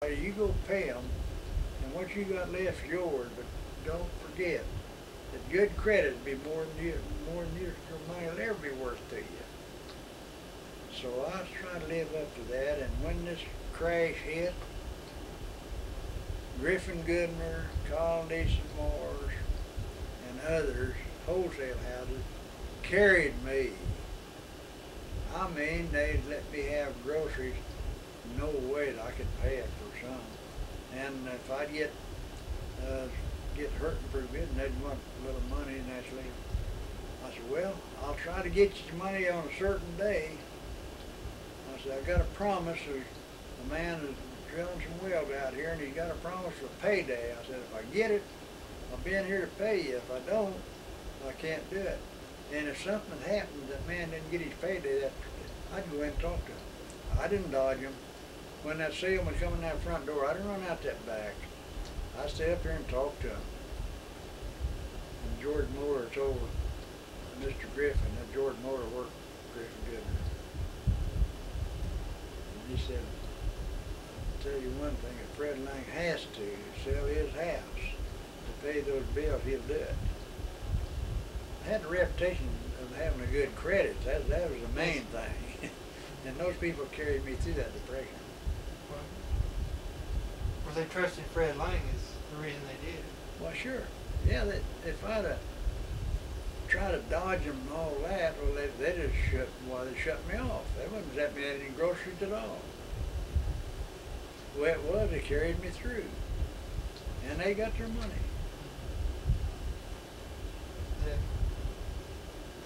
well, you go pay them, and what you got left is yours. But don't forget that good credit will be more than your money will ever be worth to you. So I try to live up to that. And when this crash hit, Griffin Goodner, Carl Neeson Moore's, and others, wholesale houses, carried me. I mean, they'd let me have groceries, no way that I could pay it for some. And if I'd get hurting pretty good and they'd want a little money and that's leave, I said, well, I'll try to get you some money on a certain day. I said, I've got a promise. There's a man is drilling some wells out here and he's got a promise for payday. I said, if I get it, I'll be in here to pay you. If I don't, I can't do it. And if something happened, that man didn't get his payday, I'd go in and talk to him. I didn't dodge him. When that salesman was coming out the front door, I didn't run out that back. I stayed up here and talked to him. And George Moore told Mr. Griffin, that George Moore worked for Griffin Goodner. And he said, I'll tell you one thing, if Fred Lang has to sell his house to pay those bills, he'll do it. I had the reputation of having a good credit. That was the main thing. And those people carried me through that depression. Well, they trusted Fred Lang is the reason they did. Well, sure. Yeah, if I'd have tried to dodge them and all that, well, they just shut me off. They wouldn't let me have any groceries at all. The way it was, they carried me through. And they got their money.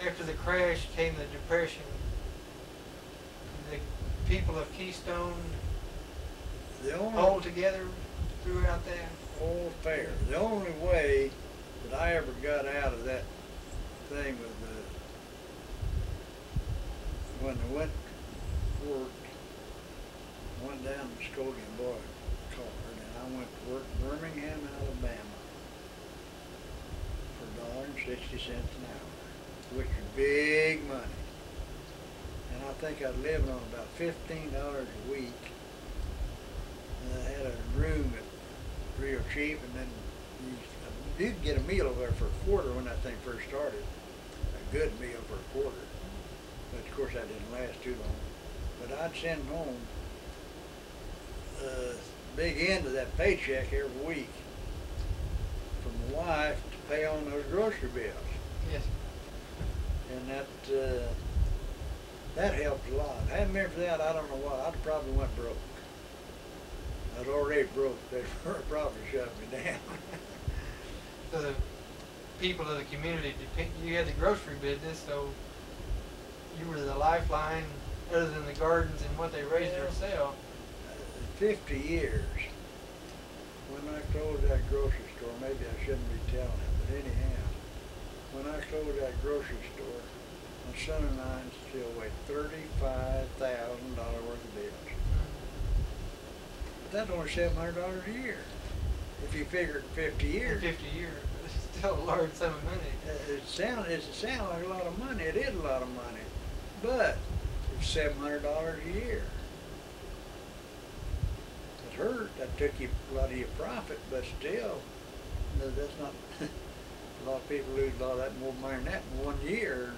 After the crash came the depression. The people of Keystone hold together throughout that whole affair. The only way that I ever got out of that thing was when I went to work, I went down to Muskogee and bought a car, and I went to work in Birmingham, Alabama for $1.60 an hour, which is big money. And I think I was living on about $15 a week. And I had a room that was real cheap, and then you could get a meal over there for a quarter when that thing first started. A good meal for a quarter. But of course that didn't last too long. But I'd send home a big end of that paycheck every week from my wife to pay on those grocery bills. Yes. And that helped a lot. If I hadn't been for that, I don't know why. I'd probably went broke. I was already broke. They probably shut me down. So the people of the community, you had the grocery business, so you were the lifeline other than the gardens and what they raised or sell. 50 years, when I closed that grocery store, maybe I shouldn't be telling it, but anyhow, when I closed that grocery store, my son and I still weighed $35,000 worth of bills. But that's only $700 a year. If you figure it 50 years. In 50 years, but it's still a large sum of money. It sounds like a lot of money. It is a lot of money. But it's $700 a year. It hurt. That took you a lot of your profit, but still, that's not. A lot of people lose a lot of that, more money than that in 1 year.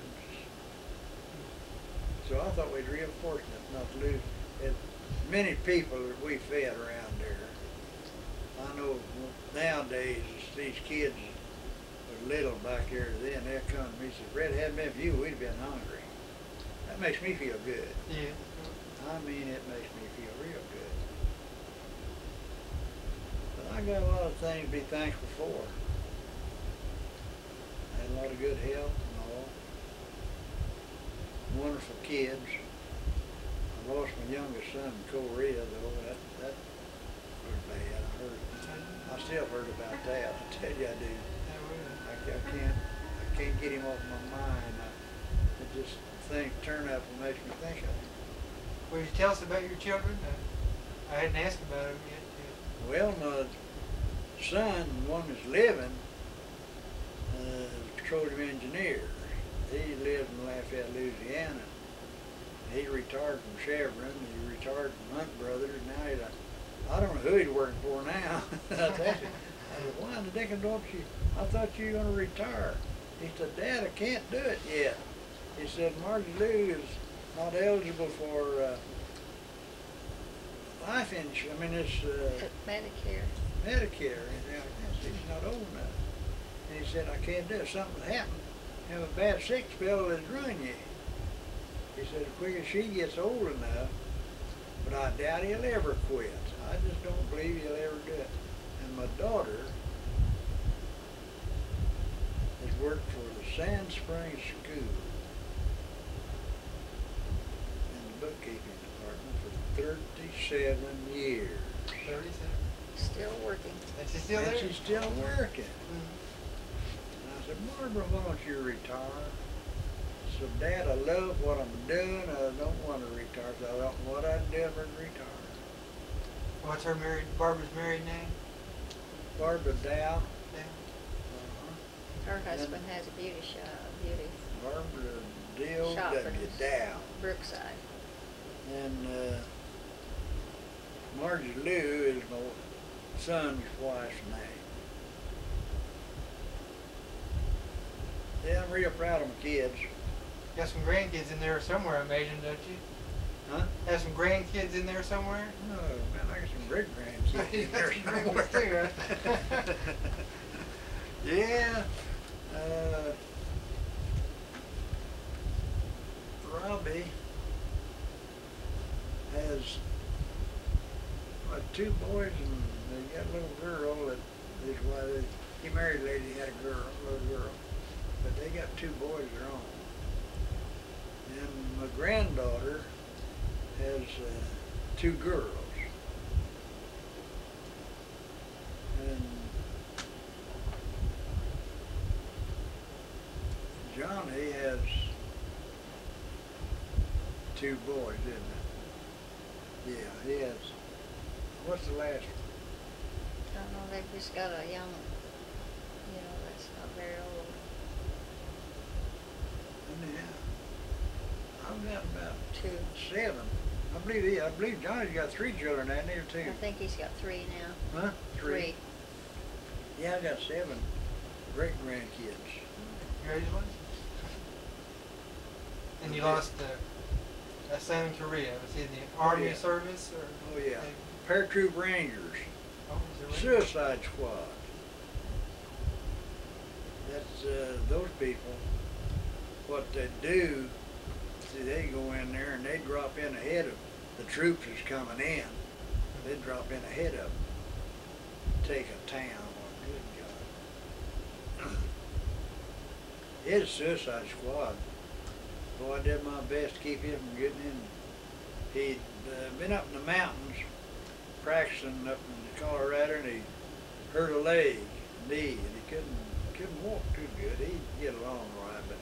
So I thought we'd real fortunate not to lose as many people that we fed around there. I know nowadays these kids were little back there then, they'll come to me and say, Fred, if it hadn't been for you, we'd have been hungry. That makes me feel good. Yeah. I mean, it makes me feel real good. But I got a lot of things to be thankful for. I had a lot of good health and all. Wonderful kids. I lost my youngest son in Korea, though. That was bad. I still heard about that. I tell you, I do. I can't get him off my mind. It just things turn up and makes me think of him. Will you tell us about your children? I hadn't asked about them yet. Well, my son, the one that's living, is a petroleum engineer. He lives in Lafayette, Louisiana. He retired from Chevron. He retired from Hunt Brothers. Now he's a I don't know who he's working for now. I said, why in the dickens don't you? I thought you were going to retire. He said, Dad, I can't do it yet. He said, Margie Lou is not eligible for life insurance. I mean, it's Medicare. Medicare. And she's not old enough. And he said, I can't do it. Something happened. Have a bad sick spell that'll ruin you. He said, as quick as she gets old enough, but I doubt he'll ever quit. I just don't believe he'll ever do it. And my daughter has worked for the Sand Springs School in the bookkeeping department for 37 years. 37. Still working. And she's still And there? she's still working. Mm-hmm. And I said, Barbara, why don't you retire? So, Dad, I love what I'm doing. I don't want to retire. So I don't know what I'd do if I'd retire. What's her Barbara's married name? Barbara Dow. Yeah. Her husband has a beauty shop, beauty Barbara D.O.W. shop in Dow. Brookside. And Margie Lou is my son's wife's name. Yeah, I'm real proud of my kids. Got some grandkids in there somewhere, I imagine, don't you? Huh? Have some grandkids in there somewhere? No, man, I got some great grandkids in there Some grandkids somewhere. too, right? Yeah. Robbie has two boys and they got a little girl that is why he married a lady, had a girl, little girl. But they got two boys of their own. And my granddaughter has two girls. And Johnny has two boys, isn't it? Yeah, he has. What's the last one? I don't know, they've just got a young, that's not very old. Yeah. I've got about Two. 7. I believe Johnny's got 3 children, hasn't he, or 2? I think he's got 3 now. Huh? 3. Yeah, I got 7 great grandkids. Congratulations. And you lost a son in Korea. Was he in the Army yeah. service? Or? Oh yeah. Paratroop Rangers. Oh, was it really? Suicide Squad. That's those people. What they do, see, they go in there and they drop in ahead of the troops that's coming in. They drop in ahead of them, take a town. Good God. It's Suicide Squad. Boy, I did my best to keep him from getting in. He'd been up in the mountains practicing up in Colorado, and he hurt a leg, knee, and he couldn't walk too good. He'd get along all right, but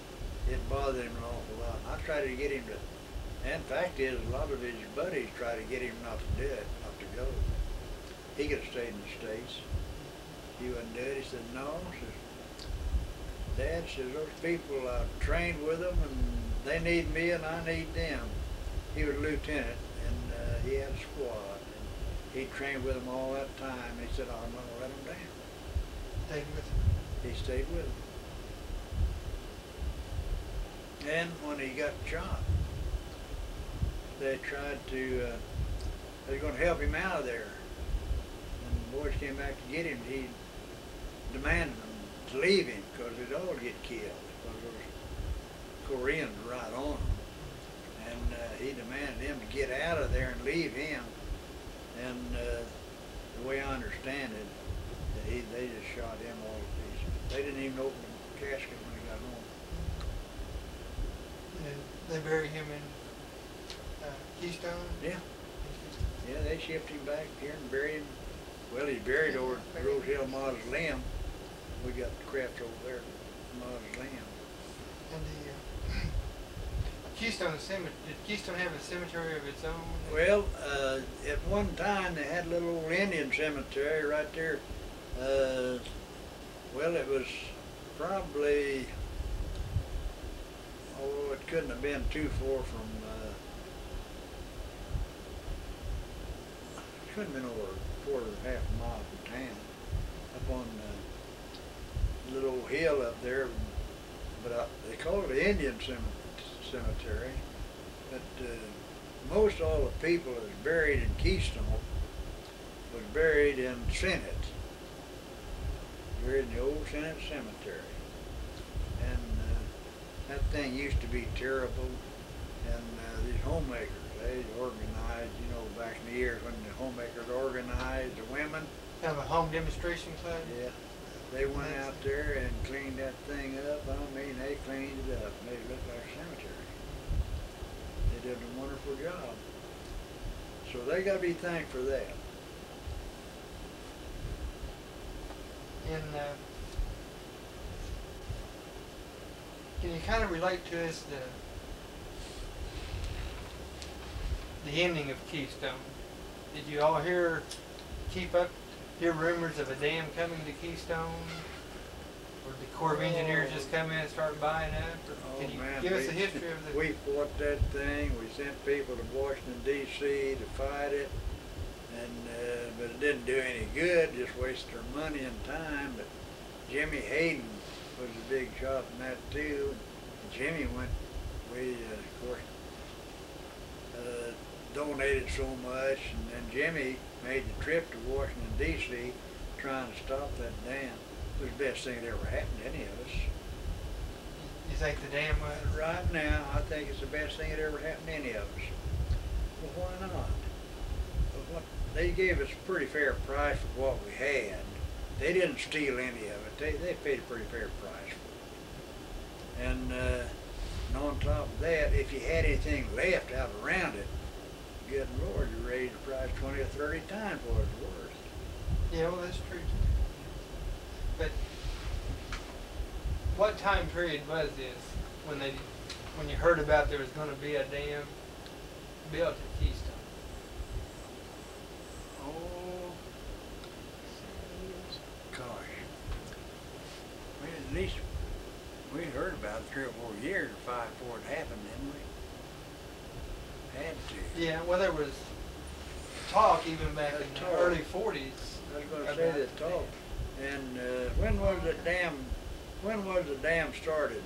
it bothered him an awful lot. And I tried to get him to, and the fact is, a lot of his buddies tried to get him not to do it, not to go. He could have stayed in the States. He wouldn't do it. He said, no. Says, Dad says, those people, I've trained with them, and they need me, and I need them. He was a lieutenant, and he had a squad. And he trained with them all that time. He said, I'm going to let them down. Stayed with him. He stayed with them. And when he got shot, they tried to, they were going to help him out of there. And the boys came back to get him. He demanded them to leave him because they'd all get killed. Because those Koreans were right on him. And he demanded them to get out of there and leave him. And the way I understand it, they just shot him all to pieces. They didn't even open the casket when he got home. And they buried him in Keystone? Yeah. Yeah, they shipped him back here and buried him. Well, he's buried over at Rose Hill Mausoleum. We got the craft over there, Mausoleum. And the Keystone Cemetery, did Keystone have a cemetery of its own? Well, at one time they had a little old Indian cemetery right there. Well, it was probably, oh, it couldn't have been too far from couldn't have been over a quarter or half a mile from town, up on the little old hill up there. But they call it the Indian Cemetery. But most all the people that was buried in Keystone was buried in Senate. Buried in the old Senate Cemetery. And that thing used to be terrible. And these homemakers, they organized, you know, back in the years when the homemakers organized the women. Kind of a home demonstration club? Yeah. They went out there and cleaned that thing up. I mean, they cleaned it up. Made it look like a cemetery. They did a wonderful job. So they got to be thanked for that. And can you kind of relate to us the ending of Keystone? Did you all hear rumors of a dam coming to Keystone? Or did the Corps of Engineers just come in and start buying up? Or can you give us a history of the... We fought that thing. We sent people to Washington, D.C. to fight it. And but it didn't do any good, just wasted our money and time. But Jimmy Hayden was a big shot in that too. And Jimmy went, of course, donated so much, and then Jimmy made the trip to Washington, D.C. trying to stop that dam. It was the best thing that ever happened to any of us. You think the dam was? Right now, I think it's the best thing that ever happened to any of us. Well, why not? Well, they gave us a pretty fair price for what we had. They didn't steal any of it. They paid a pretty fair price for it. And on top of that, if you had anything left out around it, good Lord, you raised the price 20 or 30 times what it's worth. Yeah, well, that's true. But what time period was this when you heard about there was going to be a dam built at Keystone? Oh, gosh. At least we heard about it 3 or 4 years or 5 before it happened, didn't we? Had to. Yeah, well, there was talk even back in Talk. the early 40s. I was going to say that talk. And when was the dam started?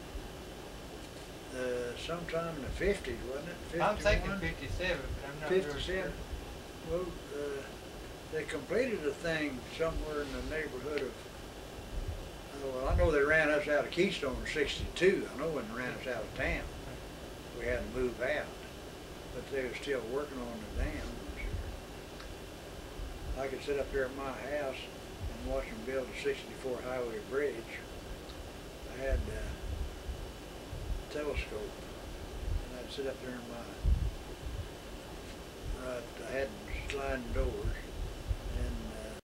Sometime in the 50s, wasn't it? 51? I'm thinking 57, but I'm not 57. sure. Well, they completed the thing somewhere in the neighborhood of, well, I know they ran us out of Keystone in '62. I know when they ran us out of town. We had to move out. But they were still working on the dam. I could sit up there at my house and watch them build a 64 highway bridge. I had a telescope, and I'd sit up there in I had sliding doors,